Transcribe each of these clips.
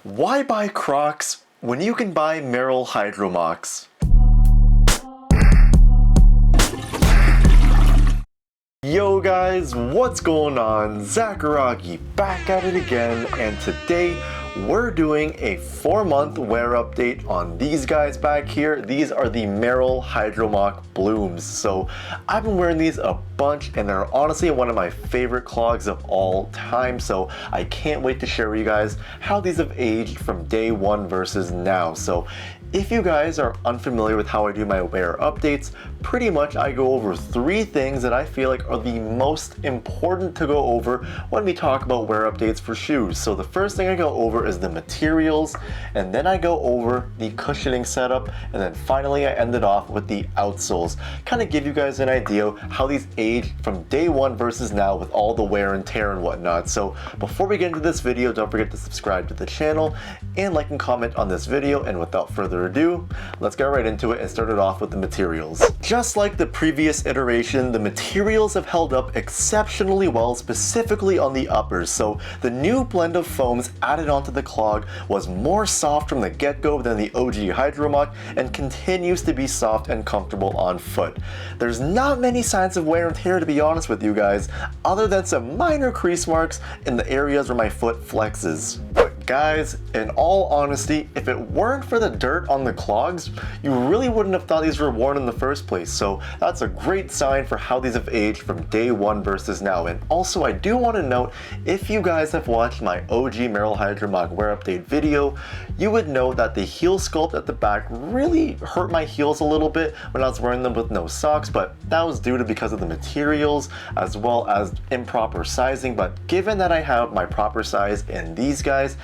Why buy Crocs when you can buy Merrell Hydro Mocs? Yo guys, what's going on? Zakaragi back at it again, and today we're doing a 4-month wear update on these guys back here. These are the Merrell Hydro Moc BLOOMS. So I've been wearing these a bunch and they're honestly one of my favorite clogs of all time. So I can't wait to share with you guys how these have aged from day one versus now. So if you guys are unfamiliar with how I do my wear updates, pretty much I go over 3 things that I feel like are the most important to go over when we talk about wear updates for shoes. So the first thing I go over is the materials, and then I go over the cushioning setup, and then finally I ended off with the outsoles. Kind of give you guys an idea how these age from day one versus now with all the wear and tear and whatnot. So before we get into this video, don't forget to subscribe to the channel and like and comment on this video, and without further ado, let's get right into it and start it off with the materials. Just like the previous iteration, the materials have held up exceptionally well, specifically on the uppers. So the new blend of foams added onto the clog was more soft from the get-go than the OG Hydro Moc and continues to be soft and comfortable on foot. There's not many signs of wear and tear, to be honest with you guys, other than some minor crease marks in the areas where my foot flexes. But guys, in all honesty, if it weren't for the dirt on the clogs, you really wouldn't have thought these were worn in the first place. So that's a great sign for how these have aged from day one versus now. And also, I do want to note, if you guys have watched my OG Merrell Hydro Moc wear update video, you would know that the heel sculpt at the back really hurt my heels a little bit when I was wearing them with no socks, but that was due to because of the materials as well as improper sizing. But given that I have my proper size in these guys,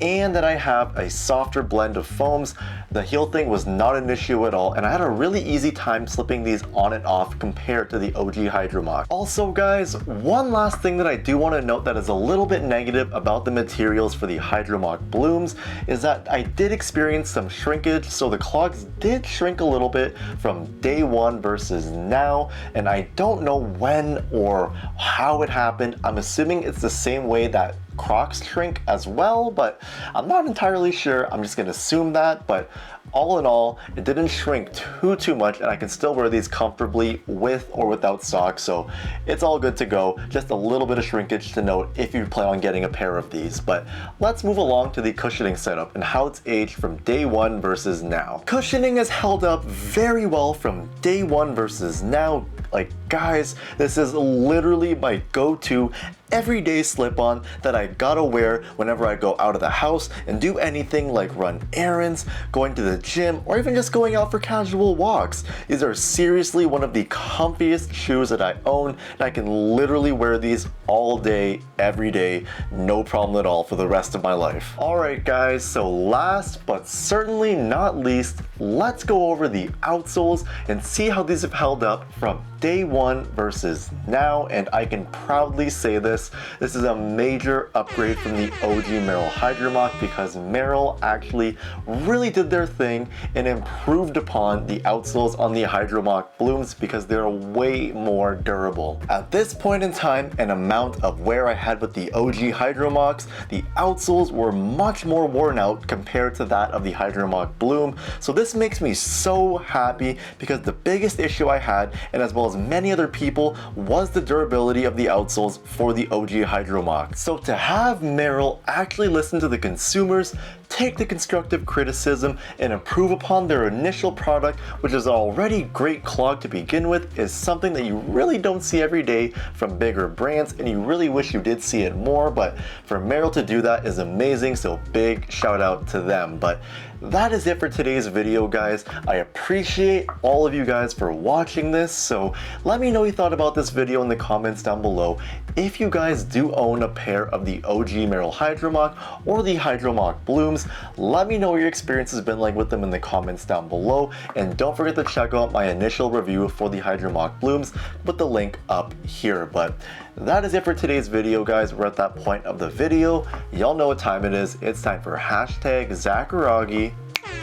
and that I have a softer blend of foams, the heel thing was not an issue at all, and I had a really easy time slipping these on and off compared to the OG Hydro Moc. Also guys, one last thing that I do want to note that is a little bit negative about the materials for the Hydro Moc BLOOMS is that I did experience some shrinkage. So the clogs did shrink a little bit from day one versus now, and I don't know when or how it happened. I'm assuming it's the same way that Crocs shrink as well, but I'm not entirely sure. I'm just gonna assume that, but all in all, it didn't shrink too much, and I can still wear these comfortably with or without socks, so it's all good to go. Just a little bit of shrinkage to note if you plan on getting a pair of these. But let's move along to the cushioning setup and how it's aged from day one versus now. Cushioning has held up very well from day one versus now. Like guys, this is literally my go-to everyday slip-on that I gotta wear whenever I go out of the house and do anything like run errands, going to the gym, or even just going out for casual walks. These are seriously one of the comfiest shoes that I own, and I can literally wear these all day, every day, no problem at all for the rest of my life. Alright guys, so last but certainly not least, let's go over the outsoles and see how these have held up from day one versus now. And I can proudly say this is a major upgrade from the OG Merrell Hydro Moc, because Merrell actually really did their thing and improved upon the outsoles on the Hydro Moc BLOOMS because they're way more durable. At this point in time and amount of wear I had with the OG Hydro Mocs, the outsoles were much more worn out compared to that of the Hydro Moc BLOOM. So this makes me so happy, because the biggest issue I had, and as well as many other people, was the durability of the outsoles for the OG Hydro Moc. So to have Merrell actually listen to the consumers, take the constructive criticism, and improve upon their initial product, which is already great clog to begin with, is something that you really don't see every day from bigger brands, and you really wish you did see it more. But for Merrell to do that is amazing, so big shout out to them. But that is it for today's video guys. I appreciate all of you guys for watching this, so let me know what you thought about this video in the comments down below. If you guys do own a pair of the OG Merrell Hydro Moc or the Hydro Moc BLOOMS, let me know what your experience has been like with them in the comments down below, and don't forget to check out my initial review for the Hydro Moc BLOOMS with the link up here. But that is it for today's video guys. We're at that point of the video. Y'all know what time it is. It's time for hashtag Zakaragi,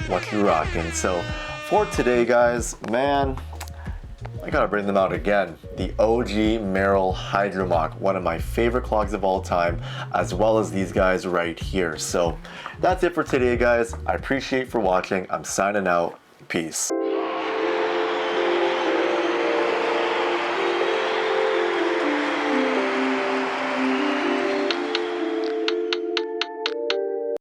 what you rockin'. So for today guys, man, I gotta bring them out again. The OG Merrell Hydro Moc, one of my favorite clogs of all time, as well as these guys right here. So that's it for today, guys. I appreciate for watching. I'm signing out. Peace.